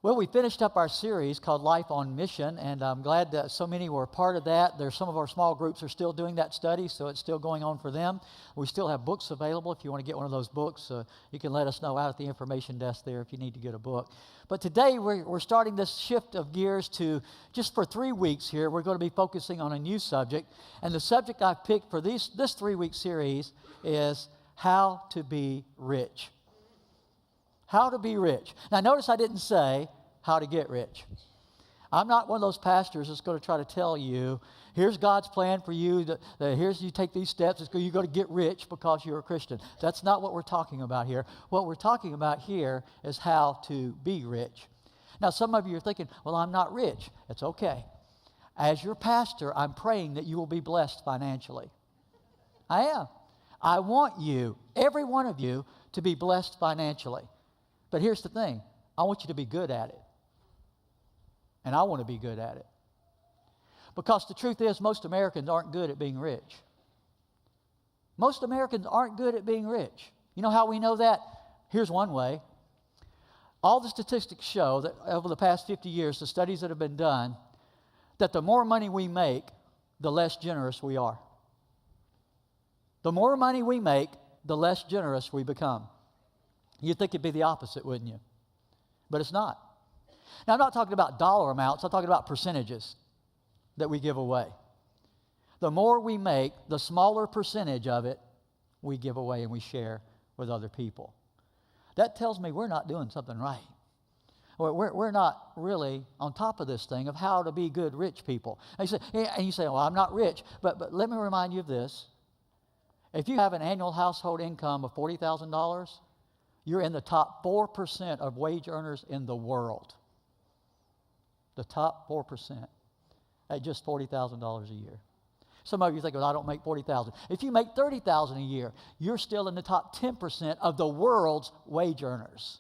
Well, we finished up our series called Life on Mission, and I'm glad that so many were a part of that. There's some of our small groups are still doing that study, so it's still going on for them. We still have books available. If you want to get one of those books, you can let us know out at the information desk there if you need to get a book. But today we're starting this shift of gears to, just for 3 weeks here, we're going to be focusing on a new subject. And the subject I've picked for this 3-week series is how to be rich. How to be rich. Now, notice I didn't say how to get rich. I'm not one of those pastors that's going to try to tell you, here's God's plan for you, here's you take these steps, you're going to get rich because you're a Christian. That's not what we're talking about here. What we're talking about here is how to be rich. Now, some of you are thinking, well, I'm not rich. It's okay. As your pastor, I'm praying that you will be blessed financially. I am. I want you, every one of you, to be blessed financially. But here's the thing. I want you to be good at it. And I want to be good at it. Because the truth is, most Americans aren't good at being rich. Most Americans aren't good at being rich. You know how we know that? Here's one way. All the statistics show that over the past 50 years, the studies that have been done, that the more money we make, the less generous we are. The more money we make, the less generous we become. You'd think it'd be the opposite, wouldn't you? But it's not. Now, I'm not talking about dollar amounts. I'm talking about percentages that we give away. The more we make, the smaller percentage of it we give away and we share with other people. That tells me we're not doing something right. We're not really on top of this thing of how to be good rich people. And you say, well, I'm not rich. But let me remind you of this. If you have an annual household income of $40,000, you're in the top 4% of wage earners in the world. The top 4% at just $40,000 a year. Some of you think, well, I don't make $40,000. If you make $30,000 a year, you're still in the top 10% of the world's wage earners.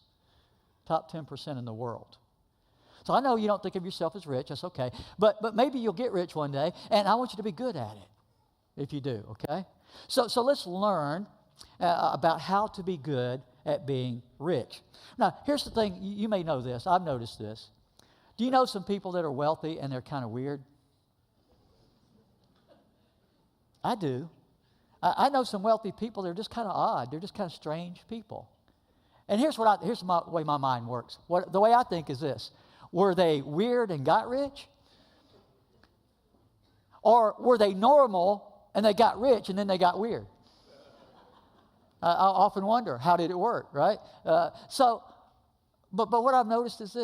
Top 10% in the world. So I know you don't think of yourself as rich. That's okay. But maybe you'll get rich one day, and I want you to be good at it if you do, okay? So let's learn about how to be good at being rich. Now, here's the thing. You may know this. I've noticed this. Do you know some people that are wealthy and they're kind of weird? I do. I know some wealthy people that are just kind of odd. They're just kind of strange people. And here's the way my mind works. The way I think is this. Were they weird and got rich? Or were they normal and they got rich and then they got weird? I often wonder, how did it work, right? But what I've noticed is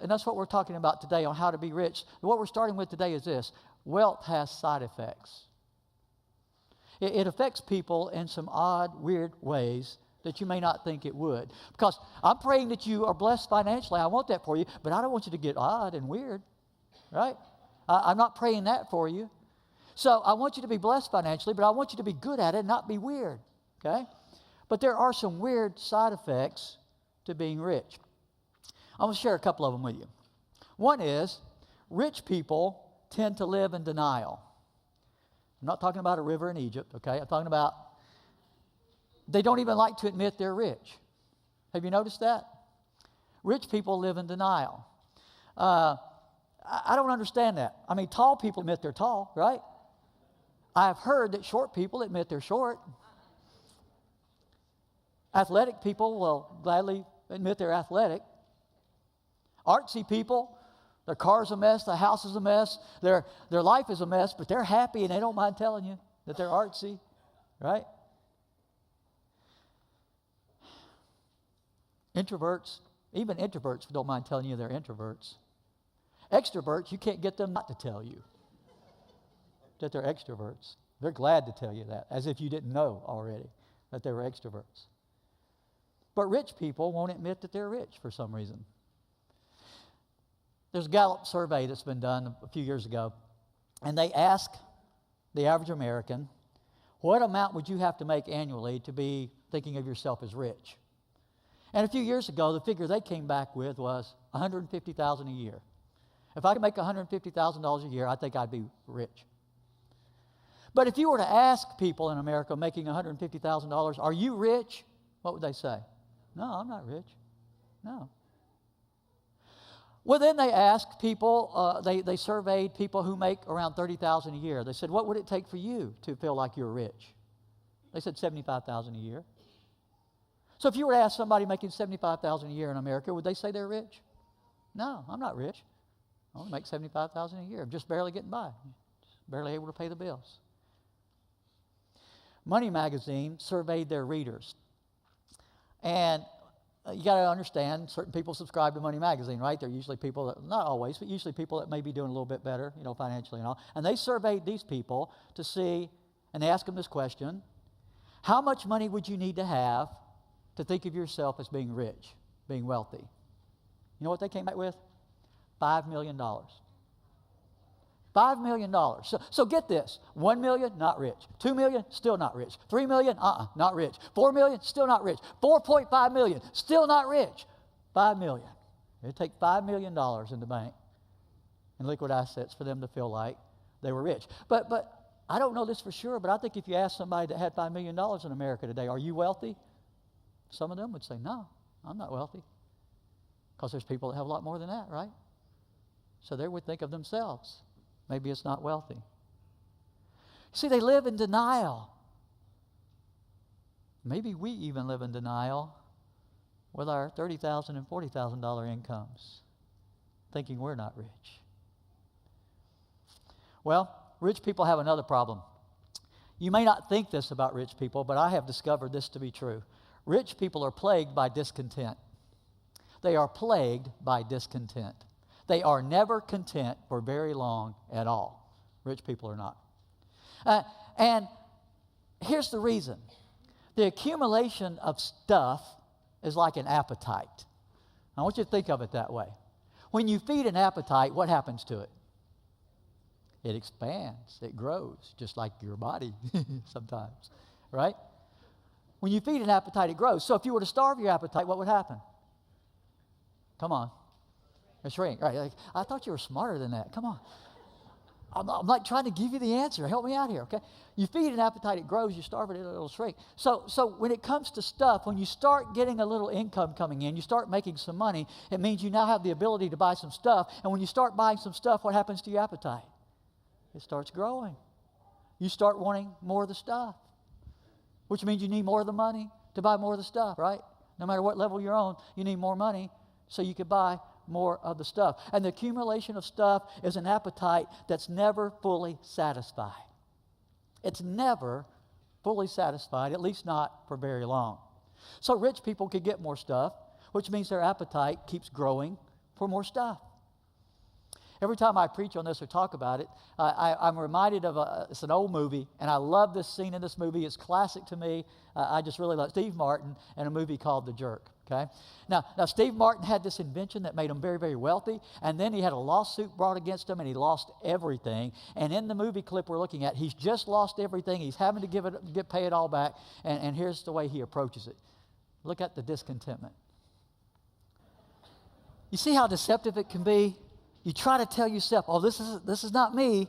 and that's what we're talking about today on how to be rich. What we're starting with today is this. Wealth has side effects. It affects people in some odd, weird ways that you may not think it would. Because I'm praying that you are blessed financially. I want that for you, but I don't want you to get odd and weird, right? I'm not praying that for you. So I want you to be blessed financially, but I want you to be good at it and not be weird. Okay? But there are some weird side effects to being rich. I'm going to share a couple of them with you. One is, rich people tend to live in denial. I'm not talking about a river in Egypt, okay? I'm talking about they don't even like to admit they're rich. Have you noticed that? Rich people live in denial. I don't understand that. I mean, tall people admit they're tall, right? I've heard that short people admit they're short. Athletic people will gladly admit they're athletic. Artsy people, their car's a mess, the house is a mess, their life is a mess, but they're happy and they don't mind telling you that they're artsy, right? Introverts, even introverts don't mind telling you they're introverts. Extroverts, you can't get them not to tell you that they're extroverts. They're glad to tell you that, as if you didn't know already that they were extroverts. But rich people won't admit that they're rich for some reason. There's a Gallup survey that's been done a few years ago, and they ask the average American, what amount would you have to make annually to be thinking of yourself as rich? And a few years ago, the figure they came back with was $150,000 a year. If I could make $150,000 a year, I think I'd be rich. But if you were to ask people in America making $150,000, are you rich? What would they say? No, I'm not rich. No. Well, then they asked people, they surveyed people who make around $30,000 a year. They said, what would it take for you to feel like you're rich? They said $75,000 a year. So if you were to ask somebody making $75,000 a year in America, would they say they're rich? No, I'm not rich. I only make $75,000 a year. I'm just barely getting by, just barely able to pay the bills. Money Magazine surveyed their readers. And you got to understand, certain people subscribe to Money Magazine, right? They're usually people that, not always, but usually people that may be doing a little bit better, financially and all. And they surveyed these people to see, and they asked them this question: how much money would you need to have to think of yourself as being rich, being wealthy? You know what they came back with? $5 million. $5 million. So get this. 1 million, not rich. 2 million, still not rich. 3 million, not rich. 4 million, still not rich. 4.5 million, still not rich. 5 million. It'd take $5 million in the bank in liquid assets for them to feel like they were rich. But I don't know this for sure, but I think if you ask somebody that had $5 million in America today, are you wealthy? Some of them would say, no, I'm not wealthy. Because there's people that have a lot more than that, right? So they would think of themselves, maybe it's not wealthy. See, they live in denial. Maybe we even live in denial with our $30,000 and $40,000 incomes, thinking we're not rich. Well, rich people have another problem. You may not think this about rich people, but I have discovered this to be true. Rich people are plagued by discontent. They are plagued by discontent. They are never content for very long at all. Rich people are not. And here's the reason. The accumulation of stuff is like an appetite. I want you to think of it that way. When you feed an appetite, what happens to it? It expands. It grows, just like your body sometimes, right? When you feed an appetite, it grows. So if you were to starve your appetite, what would happen? Come on. It shrink. Right. Like, I thought you were smarter than that. Come on. I'm like trying to give you the answer. Help me out here, okay? You feed an appetite, it grows. You starve it, it'll shrink. So when it comes to stuff, when you start getting a little income coming in, you start making some money, it means you now have the ability to buy some stuff. And when you start buying some stuff, what happens to your appetite? It starts growing. You start wanting more of the stuff, which means you need more of the money to buy more of the stuff, right? No matter what level you're on, you need more money so you can buy more of the stuff. And the accumulation of stuff is an appetite that's never fully satisfied. It's never fully satisfied, at least not for very long. So rich people can get more stuff, which means their appetite keeps growing for more stuff. Every time I preach on this or talk about it, I'm reminded of it's an old movie, and I love this scene in this movie. It's classic to me. I just really love Steve Martin in a movie called The Jerk. Okay. Now Steve Martin had this invention that made him very, very wealthy, and then he had a lawsuit brought against him, and he lost everything. And in the movie clip we're looking at, he's just lost everything. He's having to pay it all back, and here's the way he approaches it. Look at the discontentment. You see how deceptive it can be? You try to tell yourself, oh, this is not me.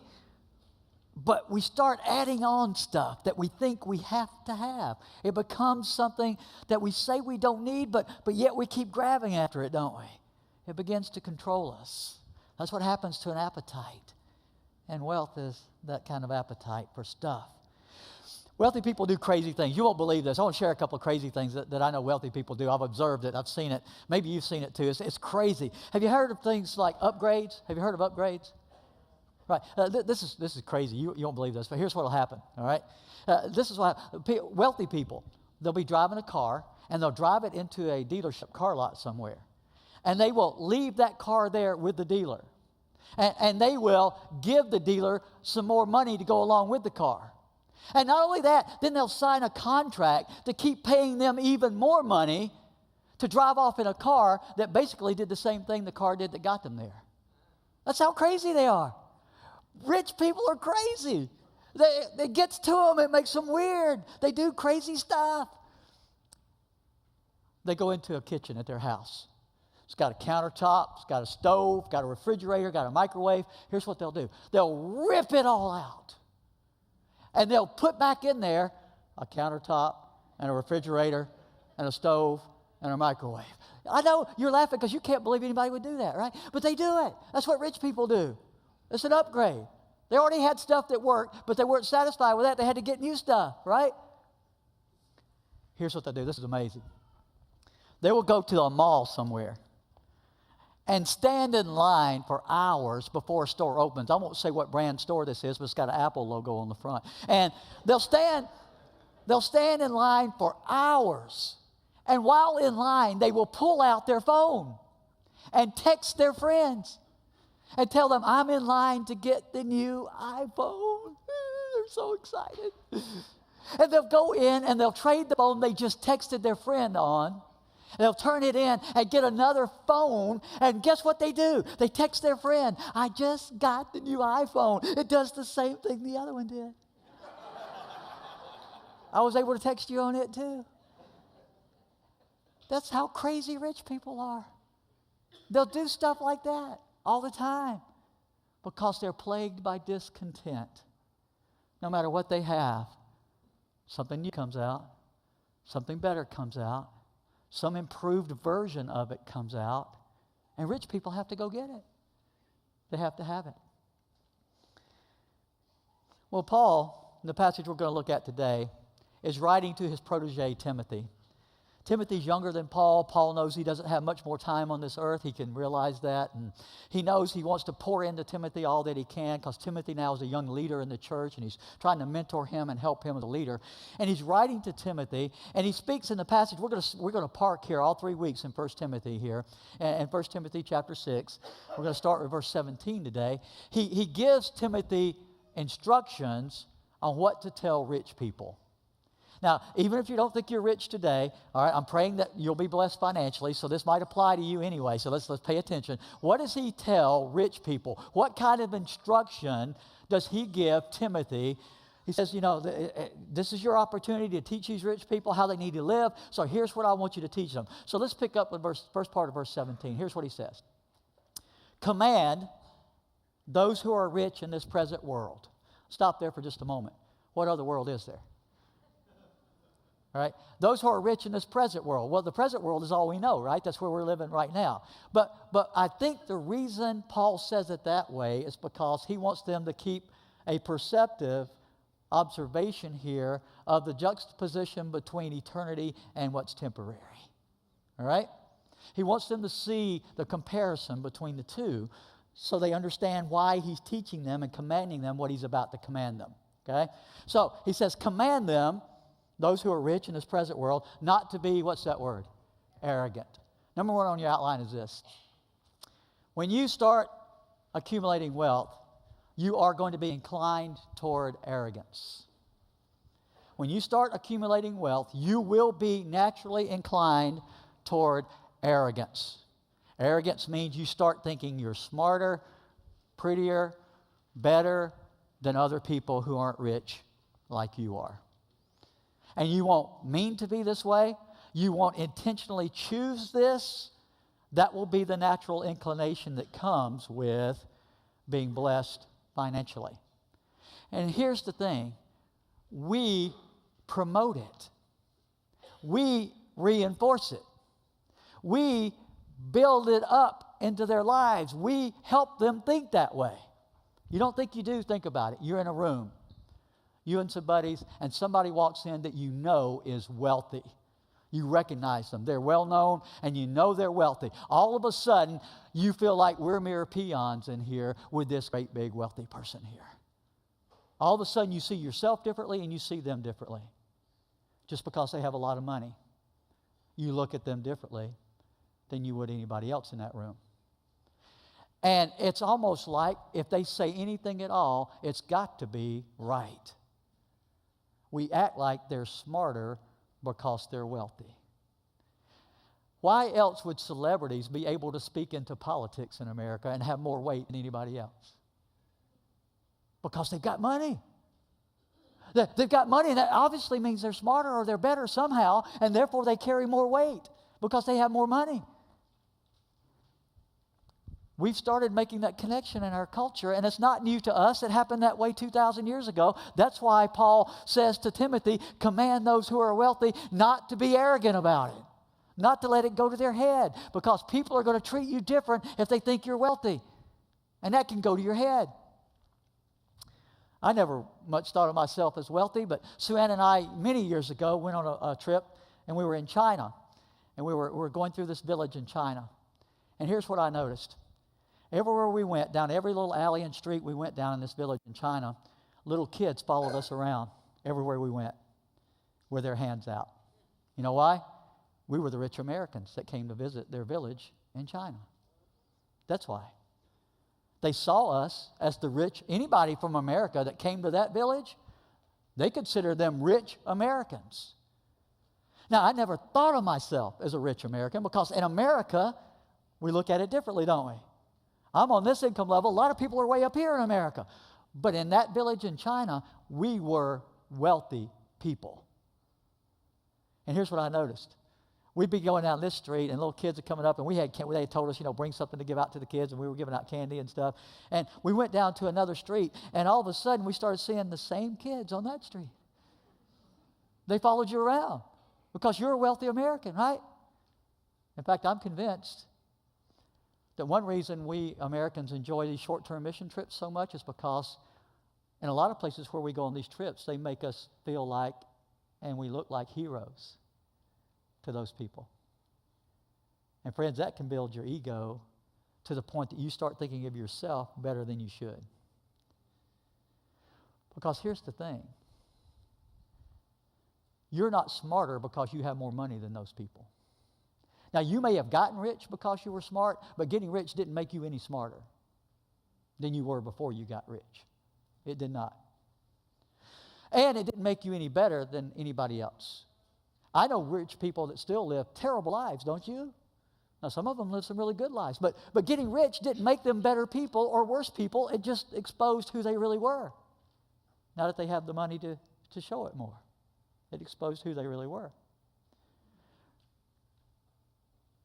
But we start adding on stuff that we think we have to have. It becomes something that we say we don't need, but yet we keep grabbing after it, don't we? It begins to control us. That's what happens to an appetite. And wealth is that kind of appetite for stuff. Wealthy people do crazy things. You won't believe this. I want to share a couple of crazy things that I know wealthy people do. I've observed it. I've seen it. Maybe you've seen it too. It's crazy. Have you heard of things like upgrades? Have you heard of upgrades? Right. This is crazy. You won't believe this, but here's what will happen, all right? This is what wealthy people, they'll be driving a car, and they'll drive it into a dealership car lot somewhere. And they will leave that car there with the dealer. And they will give the dealer some more money to go along with the car. And not only that, then they'll sign a contract to keep paying them even more money to drive off in a car that basically did the same thing the car did that got them there. That's how crazy they are. Rich people are crazy. It gets to them. It makes them weird. They do crazy stuff. They go into a kitchen at their house. It's got a countertop. It's got a stove. Got a refrigerator. Got a microwave. Here's what they'll do. They'll rip it all out. And they'll put back in there a countertop and a refrigerator and a stove and a microwave. I know you're laughing because you can't believe anybody would do that, right? But they do it. That's what rich people do. It's an upgrade. They already had stuff that worked, but they weren't satisfied with that. They had to get new stuff, right? Here's what they do. This is amazing. They will go to a mall somewhere and stand in line for hours before a store opens. I won't say what brand store this is, but it's got an Apple logo on the front. And they'll stand in line for hours. And while in line, they will pull out their phone and text their friends and tell them, I'm in line to get the new iPhone. They're so excited. And they'll go in and they'll trade the phone they just texted their friend on. They'll turn it in and get another phone. And guess what they do? They text their friend, I just got the new iPhone. It does the same thing the other one did. I was able to text you on it too. That's how crazy rich people are. They'll do stuff like that all the time because they're plagued by discontent. No matter what they have, something new comes out, something better comes out, some improved version of it comes out, and rich people have to go get it. They have to have it. Well, Paul, in the passage we're going to look at today, is writing to his protege, Timothy. Timothy's younger than Paul. Paul knows he doesn't have much more time on this earth. He can realize that. And he knows he wants to pour into Timothy all that he can because Timothy now is a young leader in the church and he's trying to mentor him and help him as a leader. And he's writing to Timothy and he speaks in the passage. We're going to park here all 3 weeks in 1 Timothy here. In 1 Timothy chapter 6. We're going to start with verse 17 today. He gives Timothy instructions on what to tell rich people. Now, even if you don't think you're rich today, all right, I'm praying that you'll be blessed financially, so this might apply to you anyway, so let's pay attention. What does he tell rich people? What kind of instruction does he give Timothy? He says, this is your opportunity to teach these rich people how they need to live, so here's what I want you to teach them. So let's pick up with first part of verse 17. Here's what he says. Command those who are rich in this present world. Stop there for just a moment. What other world is there? All right? Those who are rich in this present world. Well, the present world is all we know, right? That's where we're living right now. But I think the reason Paul says it that way is because he wants them to keep a perceptive observation here of the juxtaposition between eternity and what's temporary. All right? He wants them to see the comparison between the two so they understand why he's teaching them and commanding them what he's about to command them. Okay? So he says, command them, those who are rich in this present world, not to be, what's that word? Arrogant. Number one on your outline is this. When you start accumulating wealth, you are going to be inclined toward arrogance. When you start accumulating wealth, you will be naturally inclined toward arrogance. Arrogance means you start thinking you're smarter, prettier, better than other people who aren't rich like you are. And you won't mean to be this way. You won't intentionally choose this. That will be the natural inclination that comes with being blessed financially. And here's the thing. We promote it. We reinforce it. We build it up into their lives. We help them think that way. You don't think you do? Think about it. You're in a room. You and some buddies, and somebody walks in that you know is wealthy. You recognize them. They're well known, and you know they're wealthy. All of a sudden, you feel like we're mere peons in here with this great big wealthy person here. All of a sudden, you see yourself differently, and you see them differently. Just because they have a lot of money, you look at them differently than you would anybody else in that room. And it's almost like if they say anything at all, it's got to be right. We act like they're smarter because they're wealthy. Why else would celebrities be able to speak into politics in America and have more weight than anybody else? Because they've got money. They've got money, and that obviously means they're smarter or they're better somehow, and therefore they carry more weight because they have more money. We've started making that connection in our culture, and it's not new to us. It happened that way 2,000 years ago. That's why Paul says to Timothy, command those who are wealthy not to be arrogant about it, not to let it go to their head, because people are going to treat you different if they think you're wealthy. And that can go to your head. I never much thought of myself as wealthy, but Sue Ann and I, many years ago, went on a trip, and we were in China. And we were going through this village in China. And here's what I noticed. Everywhere we went, down every little alley and street we went down in this village in China, little kids followed us around everywhere we went with their hands out. You know why? We were the rich Americans that came to visit their village in China. That's why. They saw us as the rich. Anybody from America that came to that village, they considered them rich Americans. Now, I never thought of myself as a rich American, because in America, we look at it differently, don't we? I'm on this income level. A lot of people are way up here in America. But in that village in China, we were wealthy people. And here's what I noticed. We'd be going down this street, and little kids are coming up, and they had told us, bring something to give out to the kids, and we were giving out candy and stuff. And we went down to another street, and all of a sudden, we started seeing the same kids on that street. They followed you around because you're a wealthy American, right? In fact, I'm convinced that one reason we Americans enjoy these short-term mission trips so much is because in a lot of places where we go on these trips, they make us feel like and we look like heroes to those people. And friends, that can build your ego to the point that you start thinking of yourself better than you should. Because here's the thing. You're not smarter because you have more money than those people. Now, you may have gotten rich because you were smart, but getting rich didn't make you any smarter than you were before you got rich. It did not. And it didn't make you any better than anybody else. I know rich people that still live terrible lives, don't you? Now, some of them live some really good lives, but getting rich didn't make them better people or worse people. It just exposed who they really were. Now that they have the money to show it more. It exposed who they really were.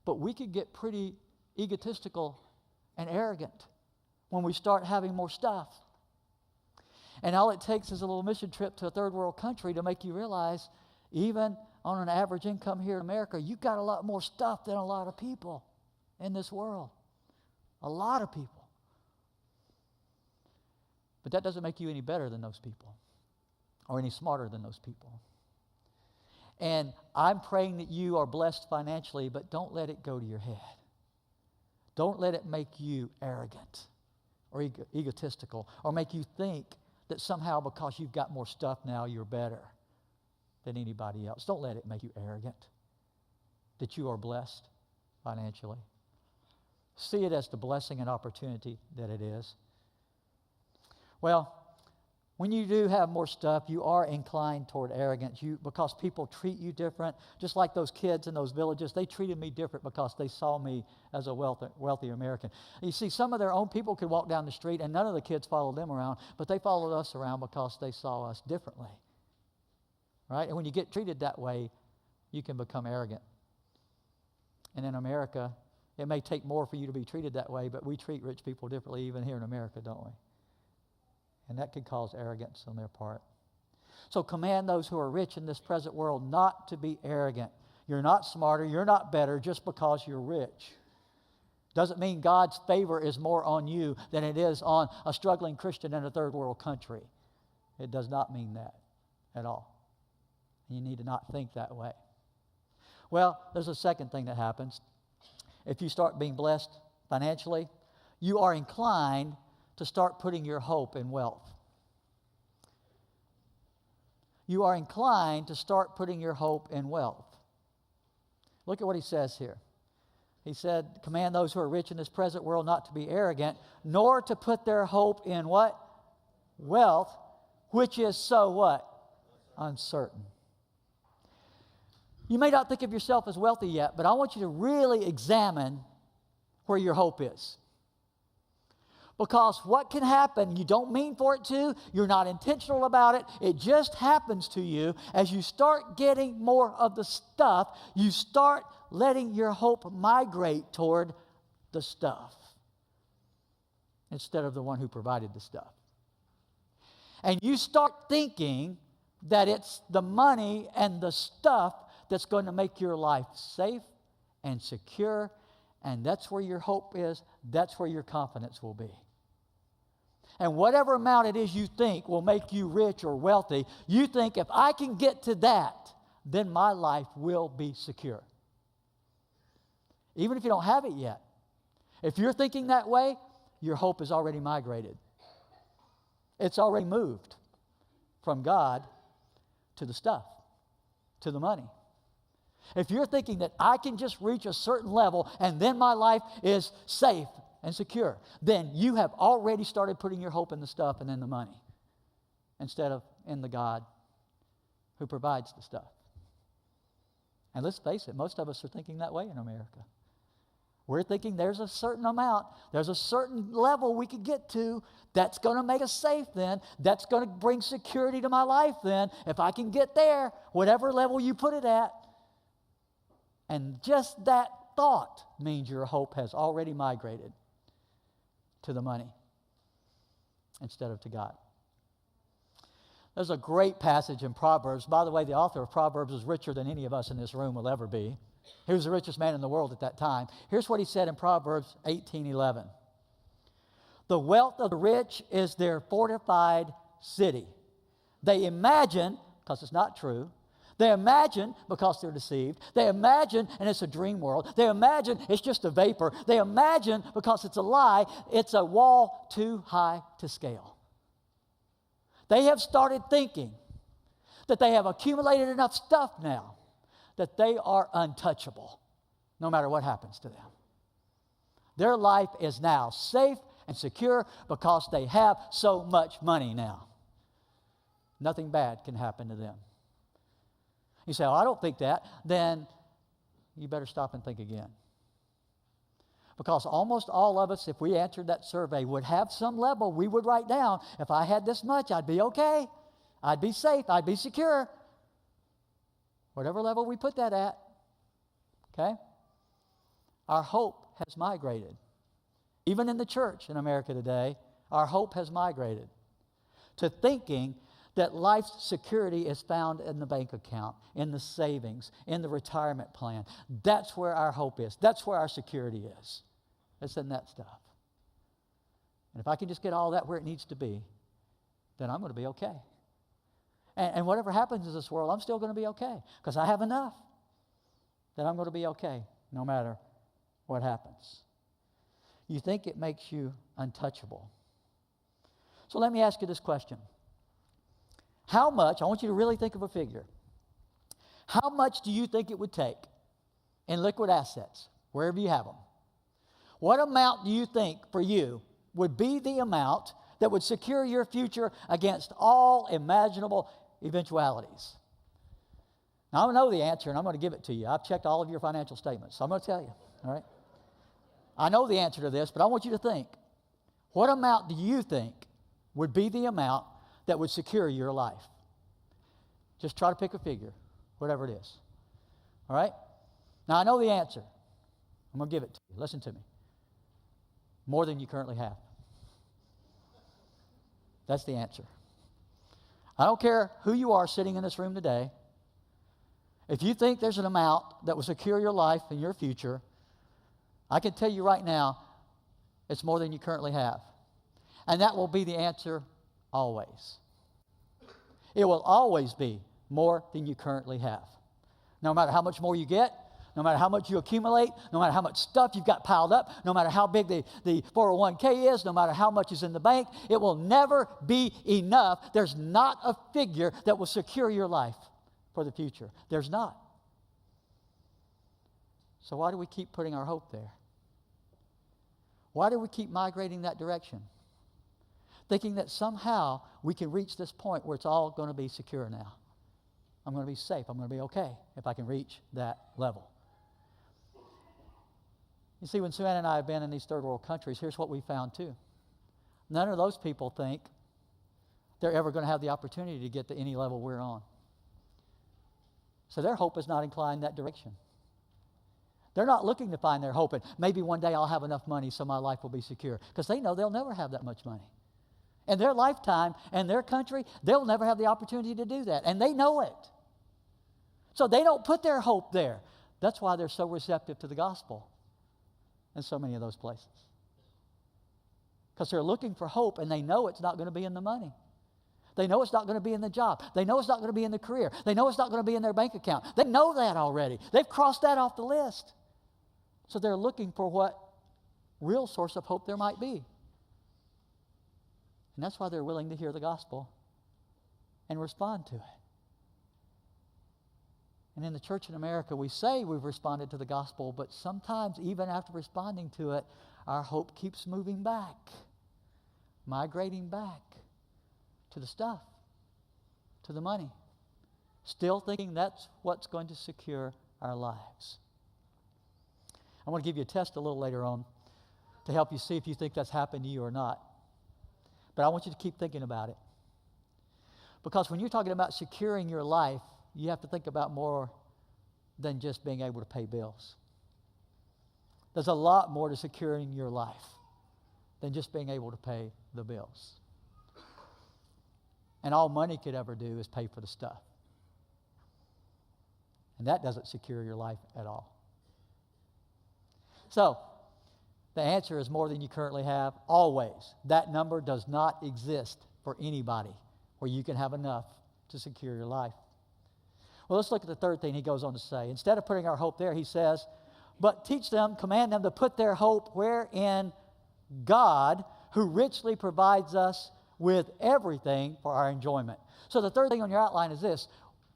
But we could get pretty egotistical and arrogant when we start having more stuff. And all it takes is a little mission trip to a third world country to make you realize, even on an average income here in America, you've got a lot more stuff than a lot of people in this world. A lot of people. But that doesn't make you any better than those people or any smarter than those people. And I'm praying that you are blessed financially, but don't let it go to your head. Don't let it make you arrogant or egotistical or make you think that somehow because you've got more stuff now, you're better than anybody else. Don't let it make you arrogant that you are blessed financially. See it as the blessing and opportunity that it is. Well, when you do have more stuff, you are inclined toward arrogance because people treat you different. Just like those kids in those villages, they treated me different because they saw me as a wealthy American. You see, some of their own people could walk down the street and none of the kids followed them around, but they followed us around because they saw us differently. Right? And when you get treated that way, you can become arrogant. And in America, it may take more for you to be treated that way, but we treat rich people differently even here in America, don't we? And that could cause arrogance on their part. So command those who are rich in this present world not to be arrogant. You're not smarter, you're not better just because you're rich. Doesn't mean God's favor is more on you than it is on a struggling Christian in a third world country. It does not mean that at all. You need to not think that way. Well, there's a second thing that happens. If you start being blessed financially, you are inclined to start putting your hope in wealth. You are inclined to start putting your hope in wealth. Look at what he says here. He said, command those who are rich in this present world not to be arrogant, nor to put their hope in what? Wealth, which is so what? Uncertain. You may not think of yourself as wealthy yet, but I want you to really examine where your hope is. Because what can happen, you don't mean for it to, you're not intentional about it, it just happens to you. As you start getting more of the stuff, you start letting your hope migrate toward the stuff instead of the one who provided the stuff. And you start thinking that it's the money and the stuff that's going to make your life safe and secure, and that's where your hope is. That's where your confidence will be. And whatever amount it is you think will make you rich or wealthy, you think if I can get to that, then my life will be secure. Even if you don't have it yet. If you're thinking that way, your hope is already migrated. It's already moved from God to the stuff, to the money. If you're thinking that I can just reach a certain level and then my life is safe and secure, then you have already started putting your hope in the stuff and in the money instead of in the God who provides the stuff. And let's face it, most of us are thinking that way in America. We're thinking there's a certain amount, there's a certain level we could get to that's going to make us safe then, that's going to bring security to my life then, if I can get there, whatever level you put it at. And just that thought means your hope has already migrated to the money instead of to God. There's a great passage in Proverbs. By the way, the author of Proverbs is richer than any of us in this room will ever be. He was the richest man in the world at that time. Here's what he said in Proverbs 18:11. The wealth of the rich is their fortified city. They imagine, because it's not true, they imagine because they're deceived. They imagine, and it's a dream world. They imagine it's just a vapor. They imagine because it's a lie, it's a wall too high to scale. They have started thinking that they have accumulated enough stuff now that they are untouchable, no matter what happens to them. Their life is now safe and secure because they have so much money now. Nothing bad can happen to them. You say, I don't think that. Then you better stop and think again. Because almost all of us, if we answered that survey, would have some level we would write down, if I had this much, I'd be okay. I'd be safe. I'd be secure. Whatever level we put that at. Okay? Our hope has migrated. Even in the church in America today, our hope has migrated to thinking that life's security is found in the bank account, in the savings, in the retirement plan. That's where our hope is. That's where our security is. It's in that stuff. And if I can just get all that where it needs to be, then I'm going to be okay. And whatever happens in this world, I'm still going to be okay because I have enough that I'm going to be okay no matter what happens. You think it makes you untouchable. So let me ask you this question. How much, I want you to really think of a figure. How much do you think it would take in liquid assets, wherever you have them? What amount do you think for you would be the amount that would secure your future against all imaginable eventualities? Now, I know the answer, and I'm going to give it to you. I've checked all of your financial statements, so I'm going to tell you, all right? I know the answer to this, but I want you to think. What amount do you think would be the amount that would secure your life? Just try to pick a figure, whatever it is. All right? Now, I know the answer. I'm going to give it to you. Listen to me. More than you currently have. That's the answer. I don't care who you are sitting in this room today. If you think there's an amount that will secure your life and your future, I can tell you right now, it's more than you currently have. And that will be the answer always. It will always be more than you currently have. No matter how much more you get, no matter how much you accumulate, no matter how much stuff you've got piled up, no matter how big the 401k is, no matter how much is in the bank, it will never be enough. There's not a figure that will secure your life for the future. There's not. So why do we keep putting our hope there? Why do we keep migrating that direction? Thinking that somehow we can reach this point where it's all going to be secure now. I'm going to be safe. I'm going to be okay if I can reach that level. You see, when Suanna and I have been in these third world countries, here's what we found too. None of those people think they're ever going to have the opportunity to get to any level we're on. So their hope is not inclined that direction. They're not looking to find their hope, and maybe one day I'll have enough money so my life will be secure. Because they know they'll never have that much money. In their lifetime, in their country, they'll never have the opportunity to do that. And they know it. So they don't put their hope there. That's why they're so receptive to the gospel in so many of those places. Because they're looking for hope, and they know it's not going to be in the money. They know it's not going to be in the job. They know it's not going to be in the career. They know it's not going to be in their bank account. They know that already. They've crossed that off the list. So they're looking for what real source of hope there might be. And that's why they're willing to hear the gospel and respond to it. And in the church in America, we say we've responded to the gospel, but sometimes even after responding to it, our hope keeps moving back, migrating back to the stuff, to the money, still thinking that's what's going to secure our lives. I want to give you a test a little later on to help you see if you think that's happened to you or not. But I want you to keep thinking about it. Because when you're talking about securing your life, you have to think about more than just being able to pay bills. There's a lot more to securing your life than just being able to pay the bills. And all money could ever do is pay for the stuff. And that doesn't secure your life at all. So, the answer is more than you currently have, always. That number does not exist for anybody where you can have enough to secure your life. Well, let's look at the third thing he goes on to say. Instead of putting our hope there, he says, but teach them, command them to put their hope where? In God, who richly provides us with everything for our enjoyment. So the third thing on your outline is this.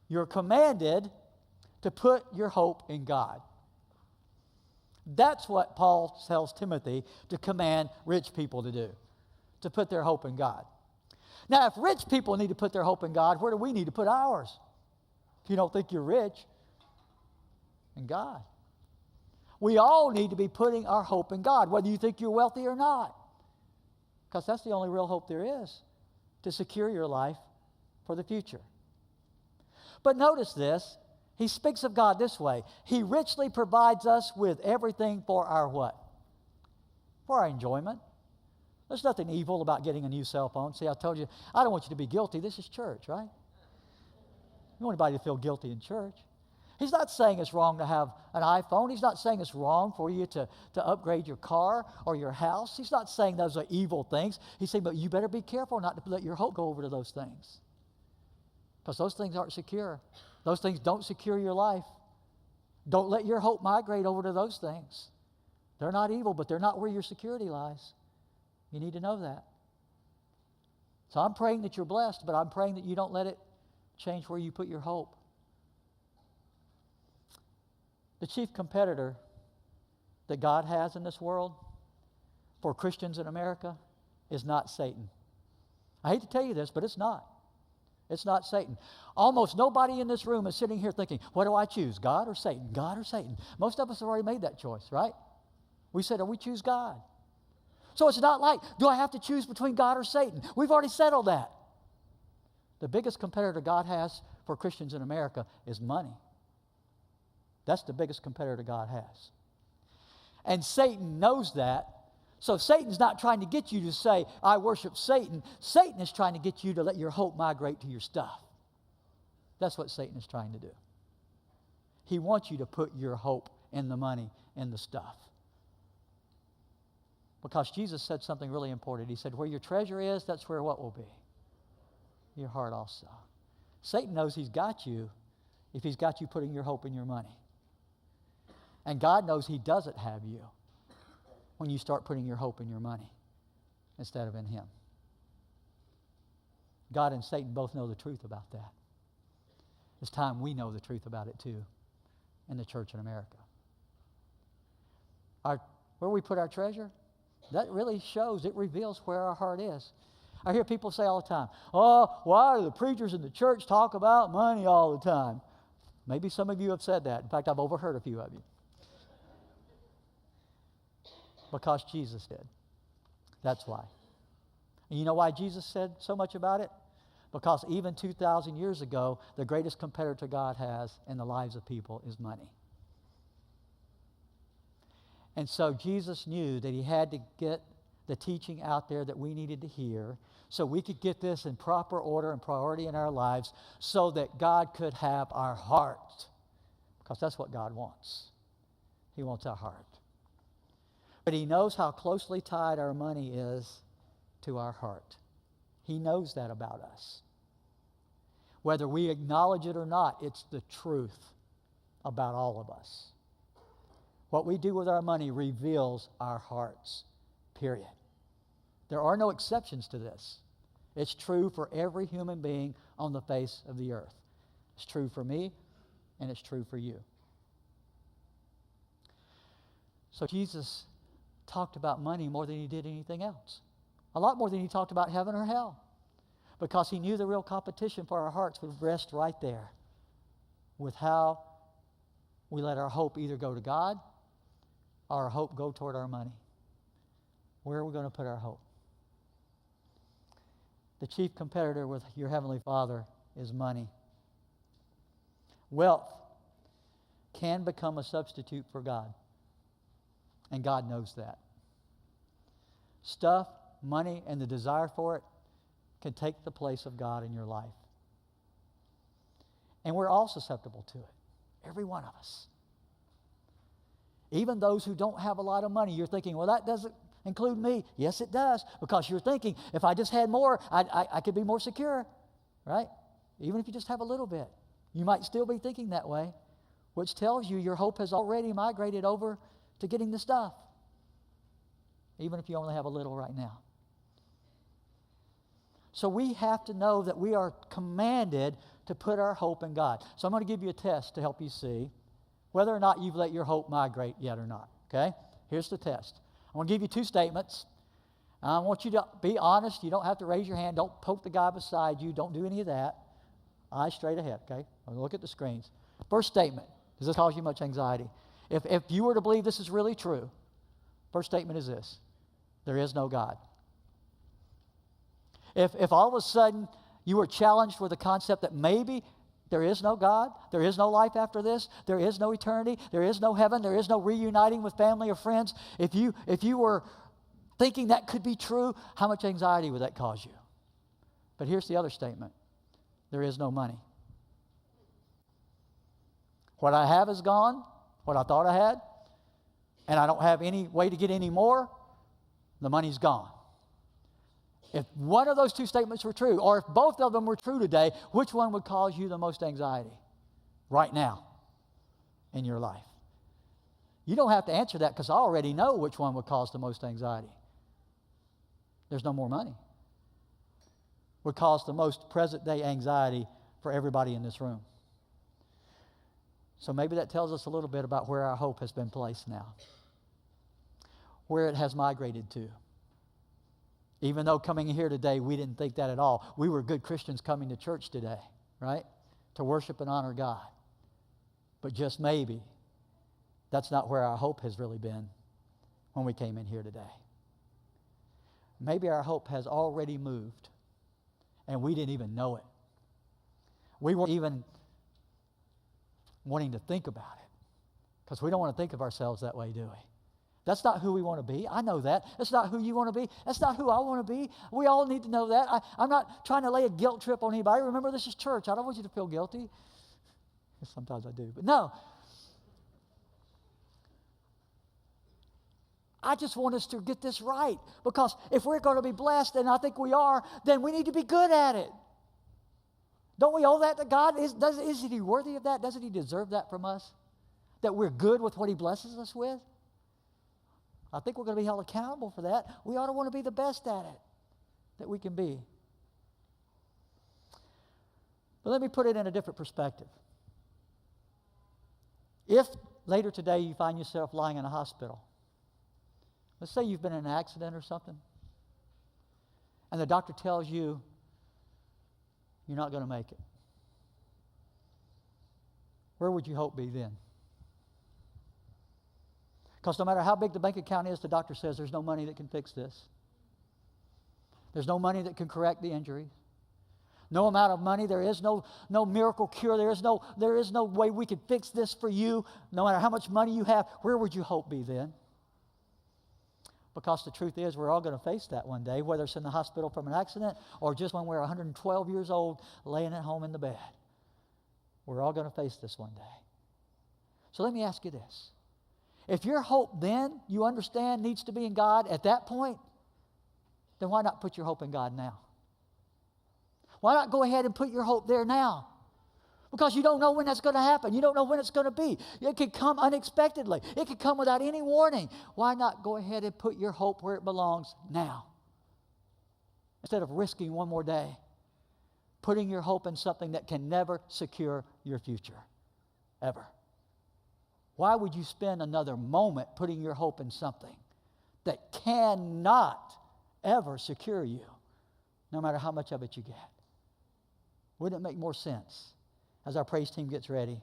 You're commanded to put your hope in God. That's what Paul tells Timothy to command rich people to do, to put their hope in God. Now, if rich people need to put their hope in God, where do we need to put ours? If you don't think you're rich, in God. We all need to be putting our hope in God, whether you think you're wealthy or not. Because that's the only real hope there is, to secure your life for the future. But notice this. He speaks of God this way. He richly provides us with everything for our what? For our enjoyment. There's nothing evil about getting a new cell phone. See, I told you, I don't want you to be guilty. This is church, right? You don't want anybody to feel guilty in church. He's not saying it's wrong to have an iPhone. He's not saying it's wrong for you to upgrade your car or your house. He's not saying those are evil things. He's saying, but you better be careful not to let your hope go over to those things. Because those things aren't secure. Those things don't secure your life. Don't let your hope migrate over to those things. They're not evil, but they're not where your security lies. You need to know that. So I'm praying that you're blessed, but I'm praying that you don't let it change where you put your hope. The chief competitor that God has in this world for Christians in America is not Satan. I hate to tell you this, but it's not. It's not Satan. Almost nobody in this room is sitting here thinking, what do I choose, God or Satan? God or Satan? Most of us have already made that choice, right? We said, we choose God. So it's not like, do I have to choose between God or Satan? We've already settled that. The biggest competitor God has for Christians in America is money. That's the biggest competitor God has. And Satan knows that. So Satan's not trying to get you to say, I worship Satan. Satan is trying to get you to let your hope migrate to your stuff. That's what Satan is trying to do. He wants you to put your hope in the money, in the stuff. Because Jesus said something really important. He said, where your treasure is, that's where what will be? Your heart also. Satan knows he's got you if he's got you putting your hope in your money. And God knows he doesn't have you when you start putting your hope in your money instead of in him. God and Satan both know the truth about that. It's time we know the truth about it too in the church in America. Where we put our treasure, that really shows, it reveals where our heart is. I hear people say all the time, oh, why do the preachers in the church talk about money all the time? Maybe some of you have said that. In fact, I've overheard a few of you. Because Jesus did. That's why. And you know why Jesus said so much about it? Because even 2,000 years ago, the greatest competitor God has in the lives of people is money. And so Jesus knew that he had to get the teaching out there that we needed to hear so we could get this in proper order and priority in our lives so that God could have our heart. because that's what God wants. He wants our heart. But He knows how closely tied our money is to our heart. He knows that about us. Whether we acknowledge it or not, it's the truth about all of us. What we do with our money reveals our hearts, period. There are no exceptions to this. It's true for every human being on the face of the earth. It's true for me, and it's true for you. So Jesus talked about money more than He did anything else. A lot more than He talked about heaven or hell. Because He knew the real competition for our hearts would rest right there with how we let our hope either go to God or our hope go toward our money. Where are we going to put our hope? The chief competitor with your Heavenly Father is money. Wealth can become a substitute for God. And God knows that. Stuff, money, and the desire for it can take the place of God in your life. And we're all susceptible to it. Every one of us. Even those who don't have a lot of money, you're thinking, well, that doesn't include me. Yes, it does. Because you're thinking, if I just had more, I could be more secure. Right? Even if you just have a little bit. You might still be thinking that way, which tells you your hope has already migrated over to getting the stuff. Even if you only have a little right now. So we have to know that we are commanded to put our hope in God. So I'm going to give you a test to help you see whether or not you've let your hope migrate yet or not. Okay? Here's the test. I'm going to give you two statements. I want you to be honest. You don't have to raise your hand. Don't poke the guy beside you. Don't do any of that. Eyes straight ahead, okay? Look at the screens. First statement. Does this cause you much anxiety? If you were to believe this is really true, first statement is this. There is no God. If all of a sudden you were challenged with the concept that maybe there is no God, there is no life after this, there is no eternity, there is no heaven, there is no reuniting with family or friends, if you were thinking that could be true, how much anxiety would that cause you? But here's the other statement. There is no money. What I have is gone, what I thought I had, and I don't have any way to get any more, the money's gone. If one of those two statements were true, or if both of them were true today, which one would cause you the most anxiety right now in your life? You don't have to answer that because I already know which one would cause the most anxiety. There's no more money. Would cause the most present-day anxiety for everybody in this room. So maybe that tells us a little bit about where our hope has been placed now. Where it has migrated to. Even though coming here today, we didn't think that at all. We were good Christians coming to church today, right? To worship and honor God. But just maybe, that's not where our hope has really been when we came in here today. Maybe our hope has already moved, and we didn't even know it. We weren't even wanting to think about it, because we don't want to think of ourselves that way, do we? That's not who we want to be. I know that. That's not who you want to be. That's not who I want to be. We all need to know that. I'm not trying to lay a guilt trip on anybody. Remember, this is church. I don't want you to feel guilty. Sometimes I do, but no. I just want us to get this right, because if we're going to be blessed, and I think we are, then we need to be good at it. Don't we owe that to God? Isn't He worthy of that? Doesn't He deserve that from us? That we're good with what He blesses us with? I think we're going to be held accountable for that. We ought to want to be the best at it that we can be. But let me put it in a different perspective. If later today you find yourself lying in a hospital, let's say you've been in an accident or something, and the doctor tells you you're not going to make it. Where would your hope be then? Because no matter how big the bank account is, the doctor says there's no money that can fix this. There's no money that can correct the injury. No amount of money. There is no miracle cure. There is no way we could fix this for you. No matter how much money you have, where would your hope be then? Because the truth is, we're all going to face that one day, whether it's in the hospital from an accident or just when we're 112 years old laying at home in the bed. We're all going to face this one day. So let me ask you this. If your hope then, you understand, needs to be in God at that point, then why not put your hope in God now? Why not go ahead and put your hope there now? Because you don't know when that's going to happen. You don't know when it's going to be. It could come unexpectedly. It could come without any warning. Why not go ahead and put your hope where it belongs now? Instead of risking one more day, putting your hope in something that can never secure your future, ever. Why would you spend another moment putting your hope in something that cannot ever secure you, no matter how much of it you get? Wouldn't it make more sense, as our praise team gets ready,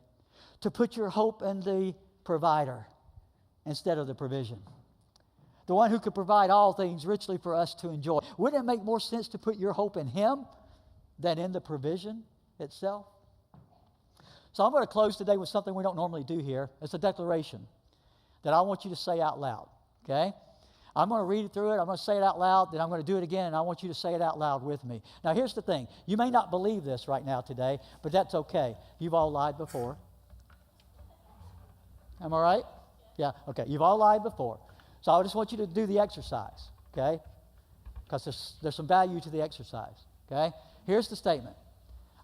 to put your hope in the provider instead of the provision? The one who could provide all things richly for us to enjoy. Wouldn't it make more sense to put your hope in Him than in the provision itself? So I'm going to close today with something we don't normally do here. It's a declaration that I want you to say out loud, okay? I'm going to read it through it. I'm going to say it out loud. Then I'm going to do it again, and I want you to say it out loud with me. Now, here's the thing. You may not believe this right now today, but that's okay. You've all lied before. Am I right? Yeah, okay. You've all lied before. So I just want you to do the exercise, okay? Because there's some value to the exercise, okay? Here's the statement.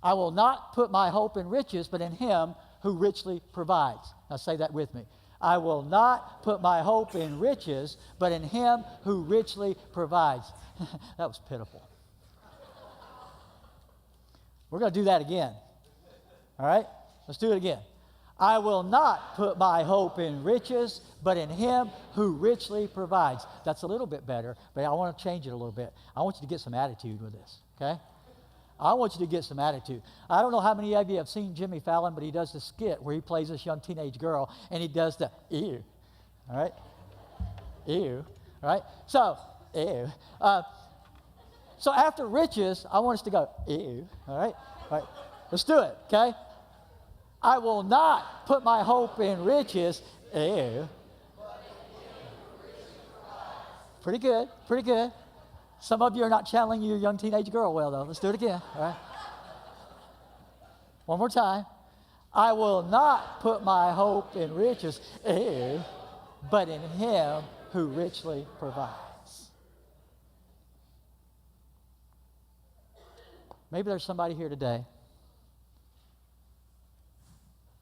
I will not put my hope in riches, but in Him who richly provides. Now say that with me. I will not put my hope in riches, but in Him who richly provides. That was pitiful. We're going to do that again. All right? Let's do it again. I will not put my hope in riches, but in Him who richly provides. That's a little bit better, but I want to change it a little bit. I want you to get some attitude with this, okay? I want you to get some attitude. I don't know how many of you have seen Jimmy Fallon, but he does this skit where he plays this young teenage girl, and he does the ew, all right? Ew, all right? So, ew. So after riches, I want us to go, ew, all right? All right, let's do it, okay? I will not put my hope in riches, ew. Pretty good, pretty good. Some of you are not channeling your young teenage girl well, though. Let's do it again, all right? One more time. I will not put my hope in riches, but in Him who richly provides. Maybe there's somebody here today,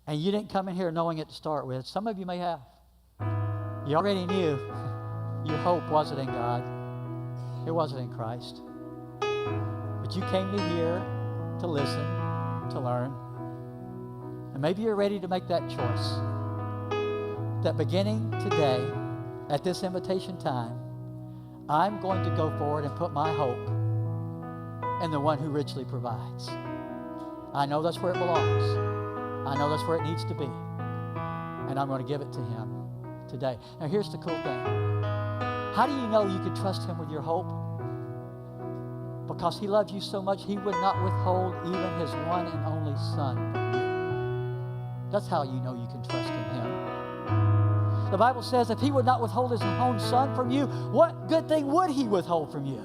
and you didn't come in here knowing it to start with. Some of you may have. You already knew your hope wasn't in God. It wasn't in Christ. But you came to hear, to listen, to learn. And maybe you're ready to make that choice. That beginning today, at this invitation time, I'm going to go forward and put my hope in the one who richly provides. I know that's where it belongs. I know that's where it needs to be. And I'm going to give it to Him today. Now here's the cool thing. How do you know you can trust Him with your hope? Because He loved you so much, He would not withhold even His one and only Son from you. That's how you know you can trust in Him. The Bible says if He would not withhold His own Son from you, what good thing would He withhold from you?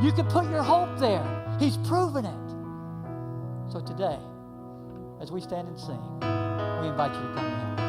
You can put your hope there. He's proven it. So today, as we stand and sing, we invite you to come in.